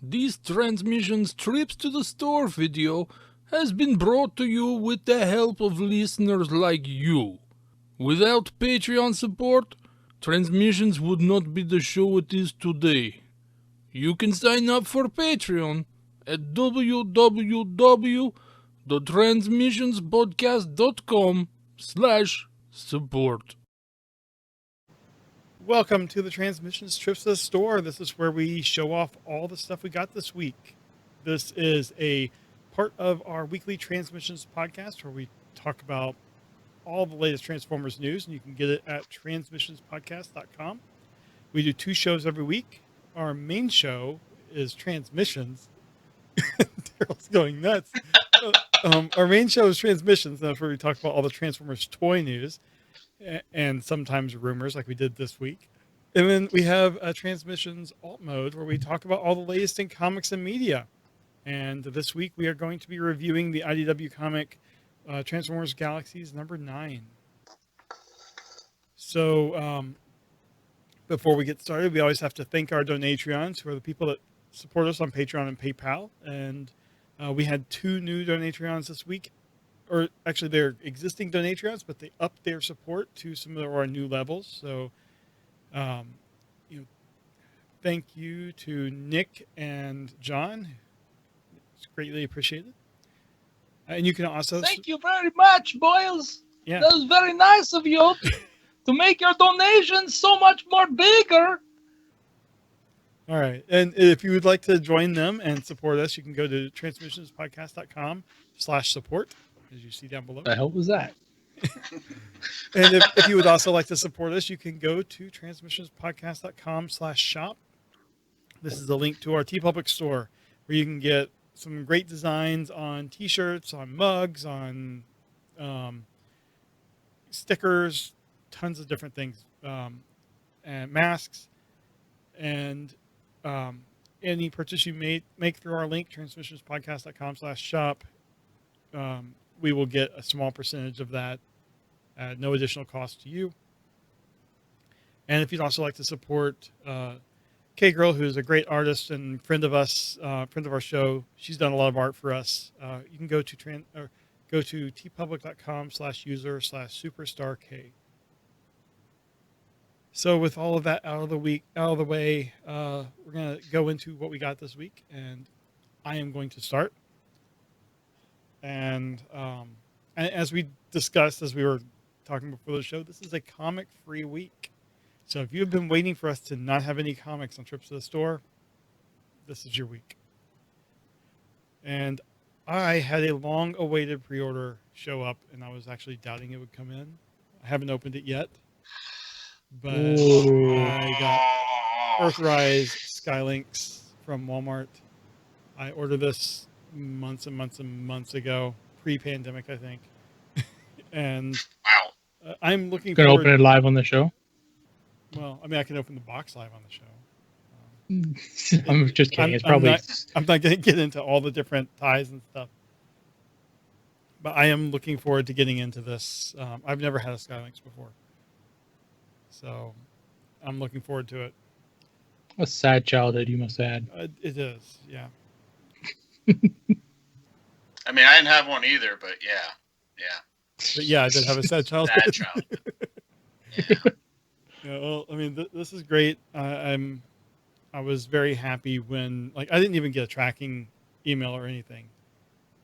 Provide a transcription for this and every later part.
This Transmissions Trips to the Store video has been brought to you with the help of listeners like you. Without Patreon support, Transmissions would not be the show it is today. You can sign up for Patreon at www.transmissionspodcast.com/support. Welcome to the Transmissions Trips to the Store. This is where we show off all the stuff we got this week. This is a part of our weekly Transmissions podcast where we talk about all the latest Transformers news, and you can get it at transmissionspodcast.com. We do 2 shows every week. Our main show is Transmissions. Darryl's going nuts. Our main show is Transmissions. That's where we talk about all the Transformers toy news and sometimes rumors like we did this week. And then we have a Transmissions alt mode where we talk about all the latest in comics and media. And this week we are going to be reviewing the IDW comic Transformers Galaxies number 9. So before we get started, we always have to thank our Donatreons, who are the people that support us on Patreon and PayPal. And we had 2 new Donatreons this week. Or actually, they're existing Donatreons, but they upped their support to some of our new levels. So, thank you to Nick and John. It's greatly appreciated. And you can also... Thank you very much, boys. Yeah. That was very nice of you to make your donations so much more bigger. All right. And if you would like to join them and support us, you can go to transmissionspodcast.com/support. As you see down below. What the hell was that? And if you would also like to support us, you can go to transmissionspodcast.com/shop. This is a link to our TeePublic store where you can get some great designs on t-shirts, on mugs, on stickers, tons of different things, and masks. And any purchase you make through our link, transmissionspodcast.com/shop, we will get a small percentage of that at no additional cost to you. And if you'd also like to support K-Girl, who's a great artist and friend of us, friend of our show, she's done a lot of art for us. You can go to tpublic.com/user/superstark. So with all of that out of the way, we're going to go into what we got this week, and I am going to start. And as we discussed, as we were talking before the show, this is a comic-free week. So if you've been waiting for us to not have any comics on Trips to the Store, this is your week. And I had a long-awaited pre-order show up, and I was actually doubting it would come in. I haven't opened it yet, but I got Earthrise Skylinks from Walmart. I ordered this months and months and months ago, pre-pandemic, I think. And wow, I'm looking You're going to open it live on the show? Well, I mean, I can open the box live on the show. I'm just kidding. It's probably... I'm not going to get into all the different ties and stuff. But I am looking forward to getting into this. I've never had a Skylinks before. So I'm looking forward to it. A sad childhood, you must add. It is, yeah. I mean, I didn't have one either, but yeah. But yeah, I did have a sad childhood. Sad childhood. Yeah. Yeah, well, I mean, this is great. I was very happy when, like, I didn't even get a tracking email or anything.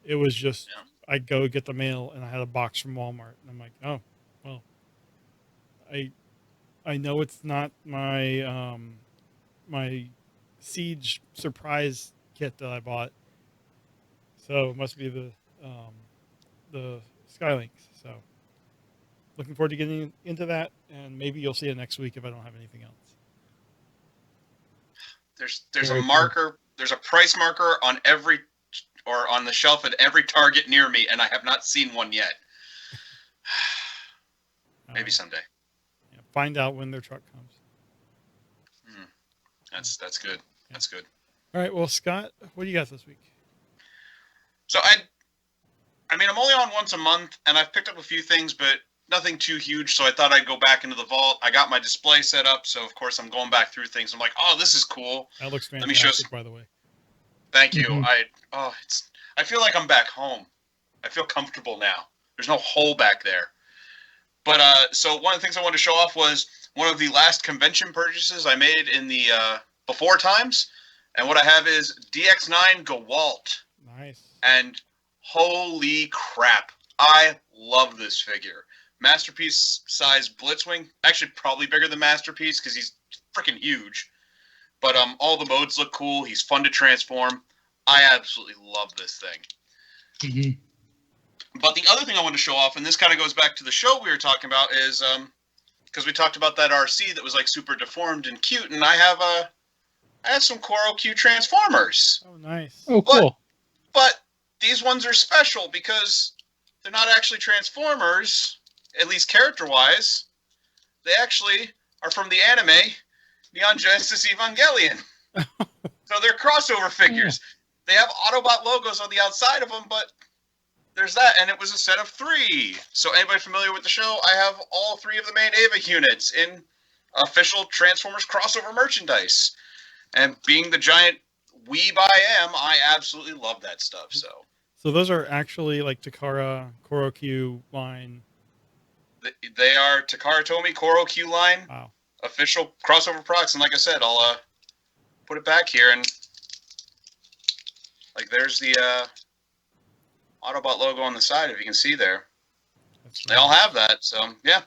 It was just, I go get the mail and I had a box from Walmart, and I'm like, oh, well, I know it's not my my Siege surprise kit that I bought, so it must be the Skylinks. So looking forward to getting into that, and maybe you'll see it next week if I don't have anything else. There's a marker, there's a price marker on every, or on the shelf at every Target near me, and I have not seen one yet. Maybe someday. Yeah, find out when their truck comes. That's good. Yeah. That's good. All right, well, Scott, what do you got this week? So I mean, I'm only on once a month, and I've picked up a few things, but nothing too huge. So I thought I'd go back into the vault. I got my display set up, so of course I'm going back through things. I'm like, oh, this is cool. That looks fantastic, Let me show some, by the way. Thank you. Mhm. I feel like I'm back home. I feel comfortable now. There's no hole back there. But so one of the things I wanted to show off was one of the last convention purchases I made in the before times, and what I have is DX9 Gewalt. Nice. And holy crap, I love this figure. Masterpiece size Blitzwing, actually probably bigger than Masterpiece because he's freaking huge. But all the modes look cool. He's fun to transform. I absolutely love this thing. Mhm. But the other thing I want to show off, and this kind of goes back to the show we were talking about, is because we talked about that RC that was like super deformed and cute, and I have some Coral Q Transformers. Oh, nice. Oh, cool. But these ones are special because they're not actually Transformers, at least character-wise. They actually are from the anime Neon Genesis Evangelion. So they're crossover figures. They have Autobot logos on the outside of them, but there's that, and it was a set of 3. So anybody familiar with the show, I have all 3 of the main Ava units in official Transformers crossover merchandise. And being the giant weeb I am, I absolutely love that stuff. So those are actually like Takara Korokyu line. they are Takara Tomy Koro Q line. Wow. Official crossover products. And like I said, I'll put it back here, and like there's the Autobot logo on the side, if you can see there. That's They all have that. So yeah,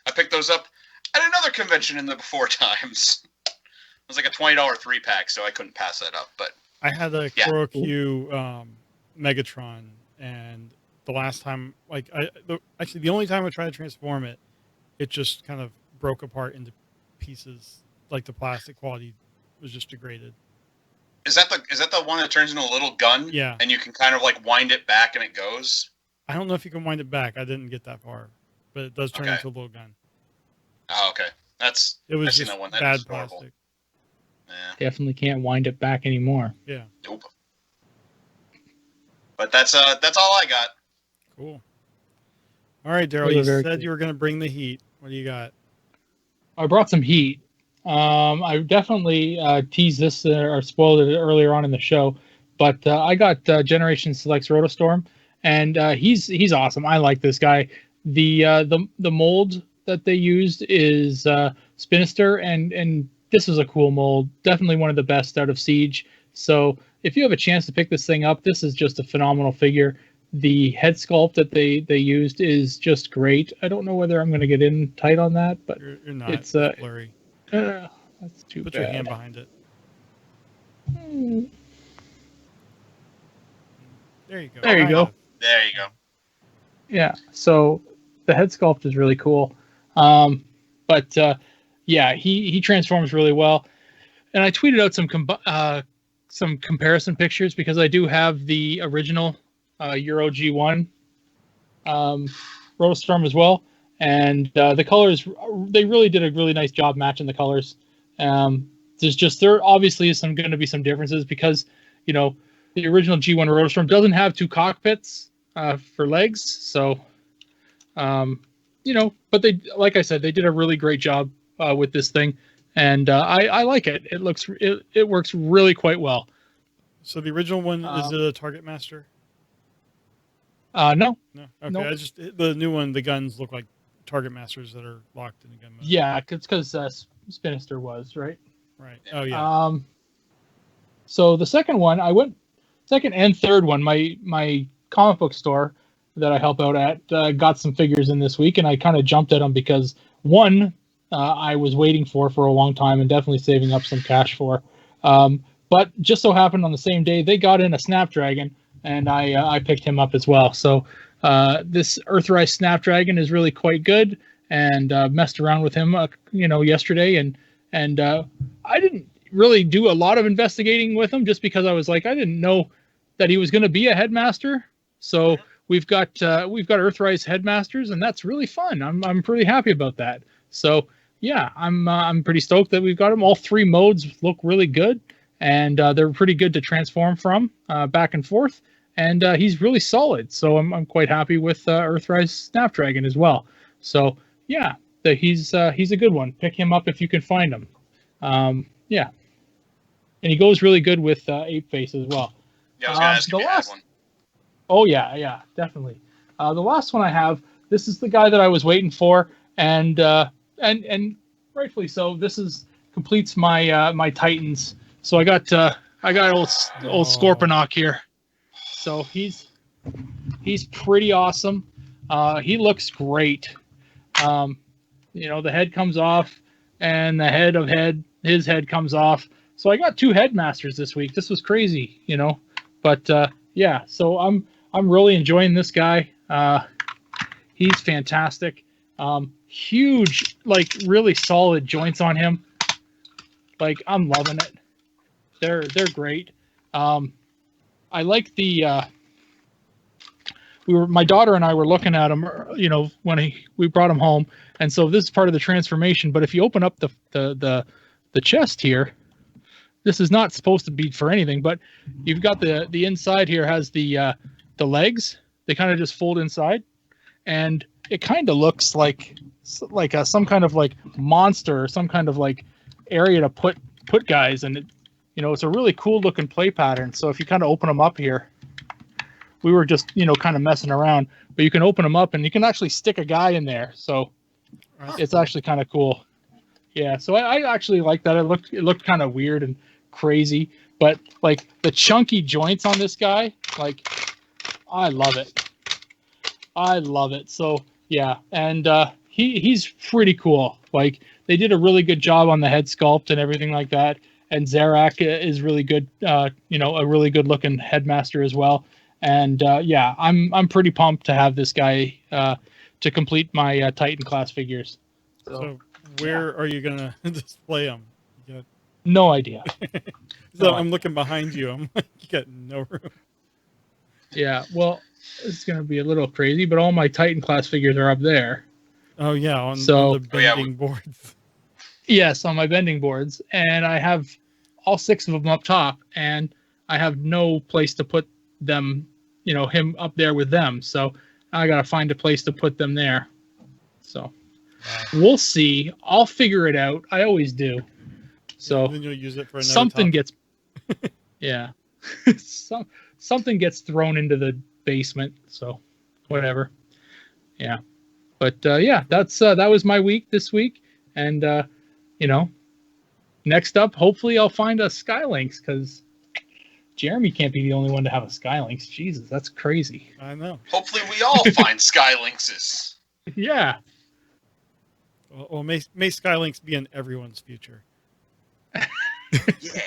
I picked those up at another convention in the before times. It was like a $20 3-pack, so I couldn't pass that up. But I had a Yeah. Korokyu Megatron, and the last time, like, actually the only time I tried to transform it, it just kind of broke apart into pieces. Like the plastic quality was just degraded. is that the one that turns into a little gun? Yeah. And you can kind of like wind it back and it goes? I don't know if you can wind it back. I didn't get that far, but it does turn Okay. into a little gun. Oh, okay. It was I've seen just that one. That bad is horrible. plastic. Yeah. Definitely can't wind it back anymore. Yeah. Nope. But that's all I got. Cool. All right, Darryl, Those you are very said cool. you were going to bring the heat. What do you got? I brought some heat. I definitely teased this or spoiled it earlier on in the show, but I got Generation Selects Rotostorm, and he's awesome. I like this guy. The mold that they used is Spinister, and this is a cool mold. Definitely one of the best out of Siege. So if you have a chance to pick this thing up, this is just a phenomenal figure. The head sculpt that they used is just great. I don't know whether I'm going to get in tight on that, but You're not. it's It's blurry. that's too Put bad. your hand behind it. There you go. There you go. There you go. Yeah, so the head sculpt is really cool. But yeah, he transforms really well. And I tweeted out some comparison pictures because I do have the original Euro G1 Rotostorm as well. And the colors, they really did a really nice job matching the colors. There obviously is going to be some differences because, you know, the original G1 Rotostorm doesn't have 2 cockpits for legs. So, you know, but they, like I said, they did a really great job with this thing. And I like it. It works really quite well. So the original one, is it a Target Master? No. No. Okay. Nope. The new one, the guns look like Target Masters that are locked in the gun mode. Yeah, it's because Spinister was, right? Right. Oh yeah. So the second one, I went second and third one. My comic book store that I help out at got some figures in this week, and I kind of jumped at them because one I was waiting for a long time and definitely saving up some cash for. But just so happened on the same day they got in a Snapdragon, and I picked him up as well. So this Earthrise Snapdragon is really quite good, and messed around with him, yesterday, and I didn't really do a lot of investigating with him just because I was like, I didn't know that he was going to be a headmaster. So we've got Earthrise headmasters, and that's really fun. I'm pretty happy about that. So yeah, I'm pretty stoked that we've got them. All 3 modes look really good, and they're pretty good to transform from back and forth. And he's really solid. So I'm quite happy with Earthrise Snapdragon as well. So yeah, he's a good one. Pick him up if you can find him. Yeah, and he goes really good with Ape Face as well. Yeah, I was going to ask The if you had last- one. Oh yeah, definitely. The last one I have. This is the guy that I was waiting for, and rightfully so. This is completes my my Titans. So I got old Scorponok here. So he's pretty awesome. He looks great. The head comes off, and his head comes off. So I got two headmasters this week. This was crazy, But yeah, so I'm really enjoying this guy. He's fantastic. Huge, like really solid joints on him. Like I'm loving it. They're great. I like the. My daughter and I were looking at him, when we brought him home, and so this is part of the transformation. But if you open up the chest here, this is not supposed to be for anything, but you've got the inside here has the legs. They kind of just fold inside, and it kind of looks like some kind of like monster or some kind of like area to put guys, and it's a really cool looking play pattern. So if you kind of open them up here, we were just kind of messing around, but you can open them up and you can actually stick a guy in there. So it's actually kind of cool. Yeah, so I actually like that. It looked kind of weird and crazy, but like the chunky joints on this guy, like I love it. So yeah, and he's pretty cool. Like they did a really good job on the head sculpt and everything like that. And Zarak is really good. A really good looking headmaster as well. And yeah, I'm pretty pumped to have this guy to complete my Titan class figures. So where are you gonna display them? No idea. I'm looking behind you. I'm like, you got no room. Yeah, well, it's gonna be a little crazy, but all my Titan class figures are up there. Oh yeah, on the bending boards. Yes, on my bending boards, and I have all 6 of them up top, and I have no place to put them. Him up there with them, so I gotta find a place to put them there. So we'll see. I'll figure it out. I always do. So and then you'll use it for another something topic. gets, yeah, something gets thrown into the basement. So whatever. Yeah, but yeah, that was my week this week, and next up, hopefully I'll find a Skylynx because Jeremy can't be the only one to have a Skylynx. Jesus, that's crazy. I know. Hopefully we all find Skylynxes. Yeah. Well, may Skylynx be in everyone's future. Yeah.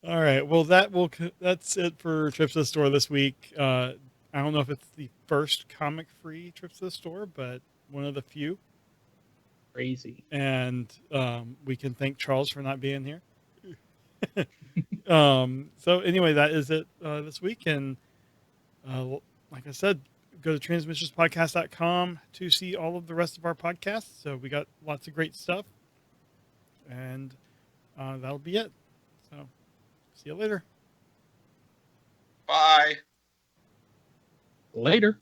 All right. Well, that's it for Trips to the Store this week. I don't know if it's the first comic-free Trips to the Store, but one of the few. Crazy. And we can thank Charles for not being here. So anyway, that is it this week. And like I said, go to transmissionspodcast.com to see all of the rest of our podcasts. So we got lots of great stuff. And that'll be it. So see you later. Bye. Later.